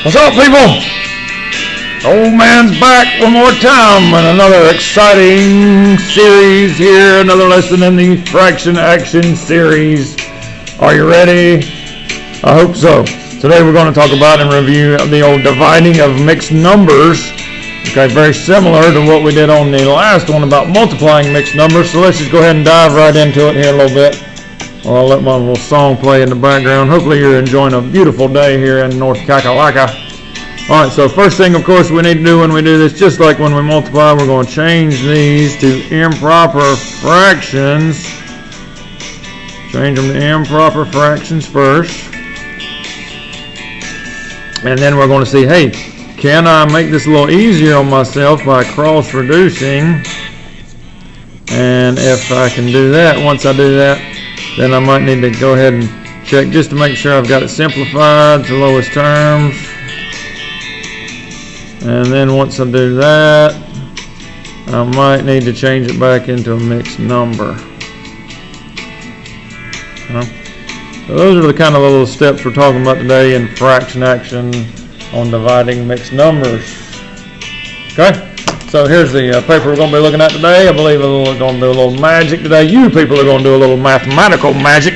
What's up, people? Old man's back one more time in another exciting series here, another lesson in the fraction action series. Are you ready? I hope so. Today we're going to talk about and review the old dividing of mixed numbers. Okay, very similar to what we did on the last one about multiplying mixed numbers. So let's just go ahead and dive right into it here a little bit. I'll let my little song play in the background. Hopefully you're enjoying a beautiful day here in North Kakalaka. Alright, so first thing, of course, we need to do when we do this, just like when we multiply, we're going to change these to improper fractions. Change them to improper fractions first. And then we're going to see, hey, can I make this a little easier on myself by cross-reducing? And if I can do that, once I do that, then I might need to go ahead and check just to make sure I've got it simplified to lowest terms. And then once I do that, I might need to change it back into a mixed number. So those are the kind of little steps we're talking about today in fraction action on dividing mixed numbers. Okay, so here's the paper we're going to be looking at today. I believe we're going to do a little magic today. You people are going to do a little mathematical magic.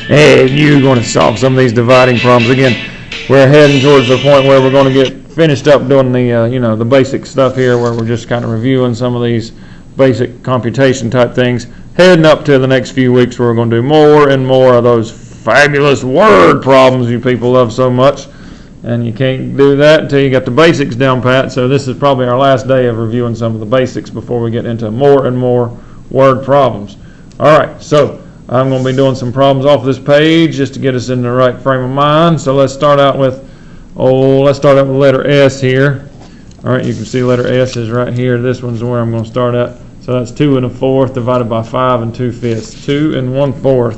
And you're going to solve some of these dividing problems. Again, we're heading towards the point where we're going to get finished up doing the, the basic stuff here, where we're just kind of reviewing some of these basic computation type things. Heading up to the next few weeks where we're going to do more and more of those fabulous word problems you people love so much. And you can't do that until you got the basics down pat. So this is probably our last day of reviewing some of the basics before we get into more and more word problems. All right, so I'm going to be doing some problems off this page just to get us in the right frame of mind. So let's start out with letter S here. All right, you can see letter S is right here. This one's where I'm going to start at. So that's 2 1/4 divided by 5 2/5. 2 1/4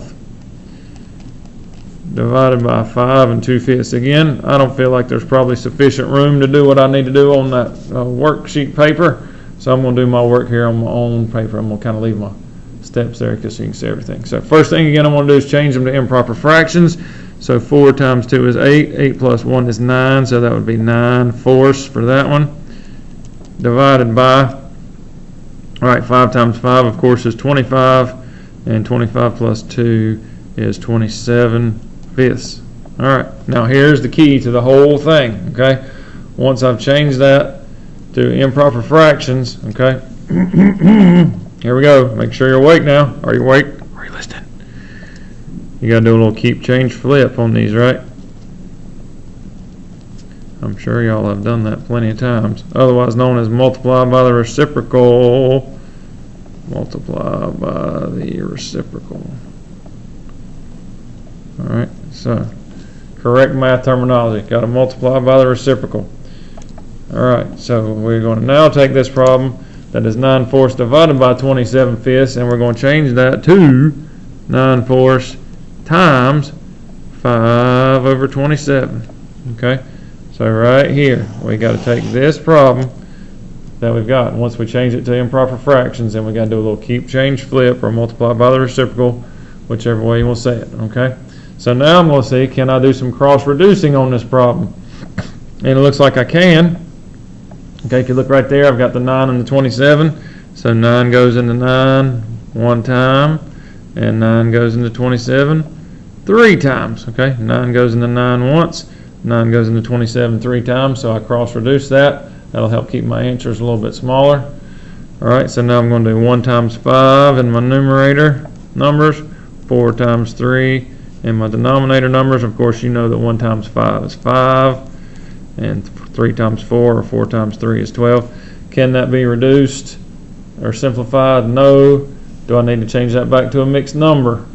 divided by 5 2/5. Again, I don't feel like there's probably sufficient room to do what I need to do on that worksheet paper. So I'm going to do my work here on my own paper. I'm going to kind of leave my steps there because you can see everything. So first thing again I'm going to do is change them to improper fractions. So 4 times 2 is 8. 8 plus 1 is 9. So that would be 9/4 for that one. Divided by, all right, 5 times 5, of course, is 25. And 25 plus 2 is 27/5. All right, now here's the key to the whole thing, okay? Once I've changed that to improper fractions, okay? Here we go. Make sure you're awake now. Are you awake? Are you listening? You got to do a little keep, change, flip on these, right? I'm sure y'all have done that plenty of times. Otherwise known as multiply by the reciprocal. Multiply by the reciprocal. All right, so correct math terminology. Got to multiply by the reciprocal. All right, so we're going to now take this problem that is 9/4 divided by 27/5, and we're going to change that to 9/4 times 5/27. Okay, so right here we got to take this problem that we've got. Once we change it to improper fractions, then we got to do a little keep, change, flip, or multiply by the reciprocal, whichever way you want to say it. Okay, so now I'm going to see, can I do some cross-reducing on this problem? And it looks like I can. Okay, if you look right there, I've got the 9 and the 27. So 9 goes into 9 one time, and 9 goes into 27 3 times. Okay, 9 goes into 9 once, 9 goes into 27 3 times. So I cross-reduce that. That'll help keep my answers a little bit smaller. All right, so now I'm going to do 1 times 5 in my numerator numbers, 4 times 3 in my denominator numbers. Of course, you know that 1 times 5 is 5, and 3 times 4 or 4 times 3 is 12. Can that be reduced or simplified? No. Do I need to change that back to a mixed number?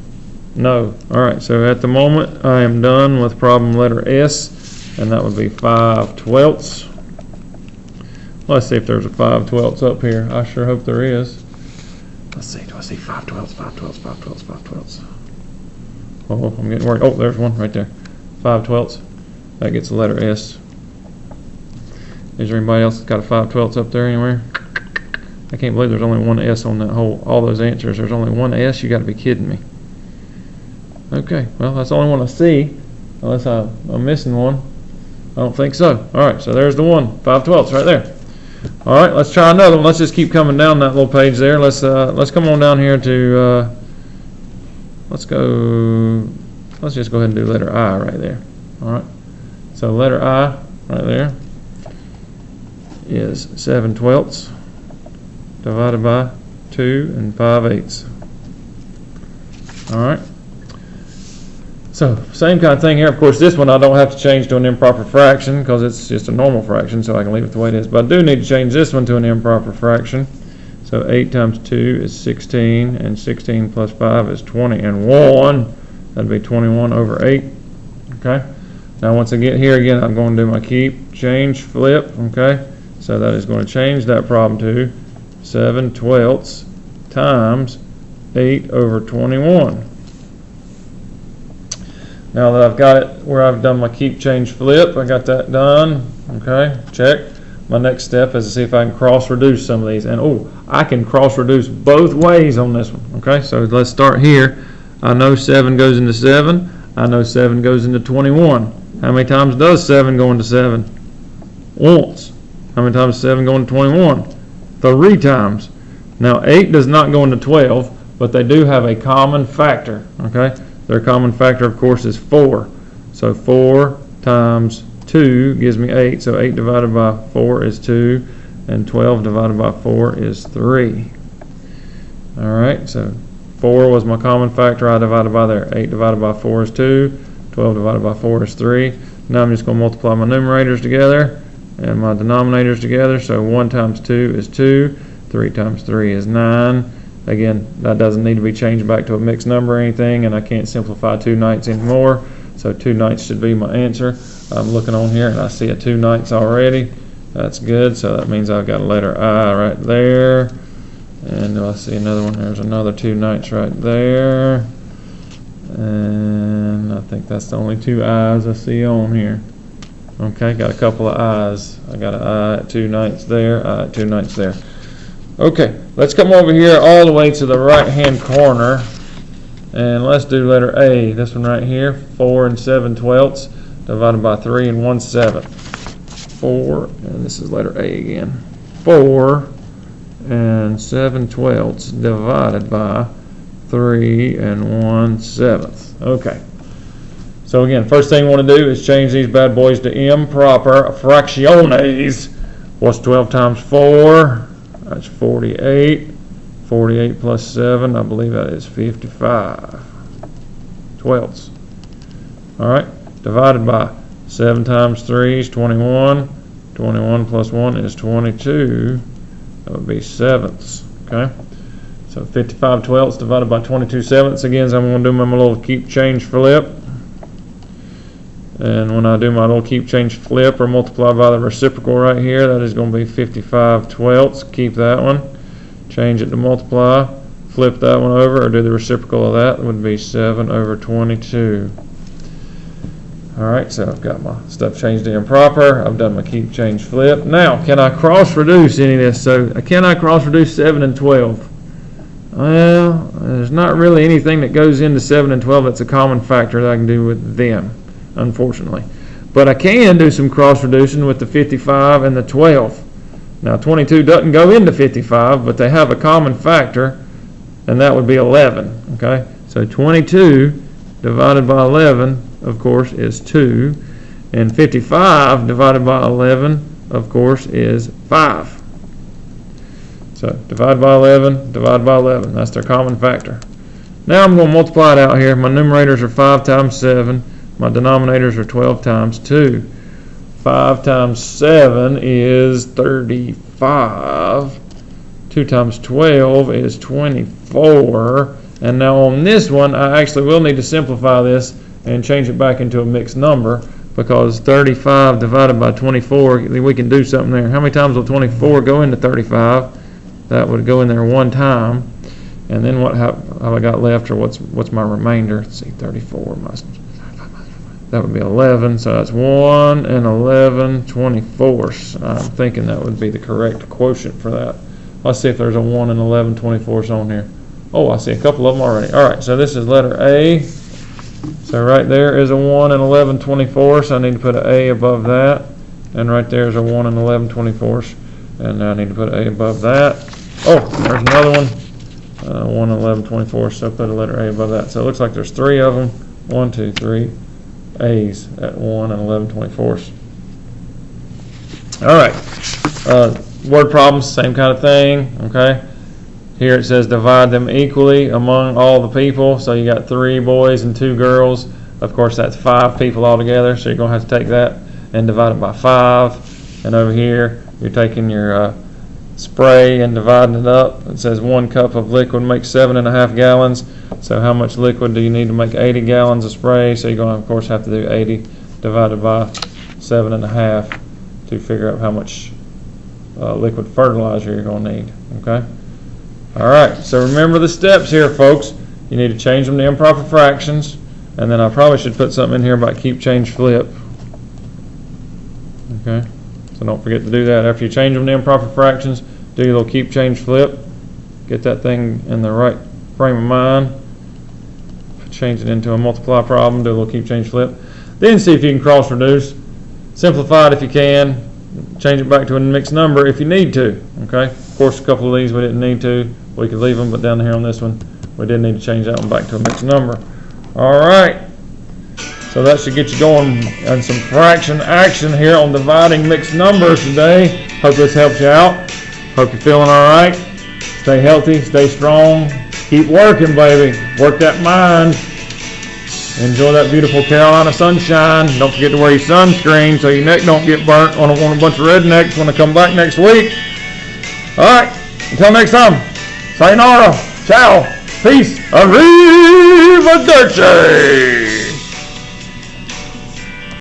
No. All right, so at the moment I am done with problem letter S, and that would be 5/12. Let's see if there's a 5/12 up here. I sure hope there is. Let's see, do I see 5/12? 5/12, 5/12, 5/12. Oh, I'm getting worried. Oh, there's one right there. 5/12. That gets the letter S. Is there anybody else that's got a 5/12 up there anywhere? I can't believe there's only one S on that whole, all those answers. There's only one S? You got to be kidding me. Okay, well, that's the only one I see. Unless I'm missing one. I don't think so. All right, so there's the one, 5/12 right there. All right, let's try another one. Let's just keep coming down that little page there. Let's come on down here to let's just go ahead and do letter I right there. All right, so letter I right there is 7/12 divided by 2 5/8. All right. So, same kind of thing here. Of course, this one I don't have to change to an improper fraction because it's just a normal fraction, so I can leave it the way it is. But I do need to change this one to an improper fraction. So 8 times 2 is 16, and 16 plus 5 is 21. That'd be 21 over 8. Okay. Now, once I get here again, I'm going to do my keep, change, flip. Okay. So that is going to change that problem to 7/12 times 8 over 21. Now that I've got it where I've done my keep, change, flip, I got that done. Okay, check. My next step is to see if I can cross reduce some of these. And I can cross reduce both ways on this one. Okay, so let's start here. I know 7 goes into 7. I know 7 goes into 21. How many times does 7 go into 7? Once. How many times does 7 go into 21? 3 times. Now 8 does not go into 12, but they do have a common factor. Okay. Their common factor, of course, is 4. So 4 times 2 gives me 8. So 8 divided by 4 is 2. And 12 divided by 4 is 3. All right, so 4 was my common factor. I divided by there. 8 divided by 4 is 2. 12 divided by 4 is 3. Now I'm just going to multiply my numerators together and my denominators together. So 1 times 2 is 2. 3 times 3 is 9. Again, that doesn't need to be changed back to a mixed number or anything, and I can't simplify 2 ninths anymore. So 2 ninths should be my answer. I'm looking on here and I see a 2 ninths already. That's good. So that means I've got a letter I right there. And do I see another one? There's another 2 ninths right there. And I think that's the only 2 I's I see on here. Okay, got a couple of I's. I got an I at 2 ninths there, I at 2 ninths there. Okay, let's come over here all the way to the right-hand corner, and let's do letter A. This one right here, 4 7/12 divided by 3 1/7. 4, and this is letter A again. 4 7/12 divided by 3 1/7. Okay. So again, first thing we want to do is change these bad boys to improper fracciones. What's 12 times 4? That's 48. 48 plus 7, I believe that is 55. 12ths. All right, divided by 7 times 3 is 21. 21 plus 1 is 22. That would be 7ths. Okay, so 55 12ths divided by 22 7ths. Again, so I'm going to do my little keep, change, flip. And when I do my little keep, change, flip, or multiply by the reciprocal right here, that is going to be 55 12ths. Keep that one. Change it to multiply. Flip that one over, or do the reciprocal of that. That would be 7 over 22. Alright, so I've got my stuff changed to improper. I've done my keep, change, flip. Now, can I cross reduce any of this? So, can I cross reduce 7 and 12? Well, there's not really anything that goes into 7 and 12 that's a common factor that I can do with them, unfortunately. But I can do some cross reducing with the 55 and the 12. Now 22 doesn't go into 55, but they have a common factor, and that would be 11. Okay, so 22 divided by 11, of course, is 2, and 55 divided by 11, of course, is 5. So divide by 11, divide by 11. That's their common factor. Now I'm going to multiply it out here. My numerators are 5 times 7. My denominators are 12 times 2. 5 times 7 is 35. 2 times 12 is 24. And now on this one, I actually will need to simplify this and change it back into a mixed number, because 35 divided by 24, we can do something there. How many times will 24 go into 35? That would go in there one time. And then what have I got left, or what's my remainder? Let's see, 34. That would be 11, so that's 1 and 11 24ths. I'm thinking that would be the correct quotient for that. Let's see if there's a 1 and 11 24ths on here. Oh, I see a couple of them already. All right, so this is letter A. So right there is a 1 and 11/24, so I need to put an A above that. And right there is a 1 and 11/24, and now I need to put an A above that. Oh, there's another one, 1 and 11/24, so put a letter A above that. So it looks like there's 3 of them, 1, 2, 3 A's at 1 and 11/24. All right, word problems, same kind of thing, okay? Here it says divide them equally among all the people. So you got 3 boys and 2 girls. Of course, that's 5 people altogether. So you're going to have to take that and divide it by 5. And over here, you're taking your spray and dividing it up. It says 1 cup of liquid makes 7.5 gallons. So how much liquid do you need to make 80 gallons of spray? So you're going to, of course, have to do 80 divided by 7.5 to figure out how much liquid fertilizer you're going to need, okay? All right, so remember the steps here, folks. You need to change them to improper fractions, and then I probably should put something in here about keep, change, flip. Okay, so don't forget to do that. After you change them to improper fractions, do your little keep, change, flip. Get that thing in the right frame of mind. Change it into a multiply problem, do a little keep, change, flip. Then see if you can cross reduce. Simplify it if you can. Change it back to a mixed number if you need to, okay? Of course, a couple of these we didn't need to. We could leave them, but down here on this one, we did need to change that one back to a mixed number. All right. So that should get you going on some fraction action here on dividing mixed numbers today. Hope this helps you out. Hope you're feeling all right. Stay healthy, stay strong. Keep working, baby. Work that mind. Enjoy that beautiful Carolina sunshine. Don't forget to wear your sunscreen so your neck don't get burnt on a bunch of rednecks when I come back next week. All right, until next time, sayonara, ciao, peace, arrivederci.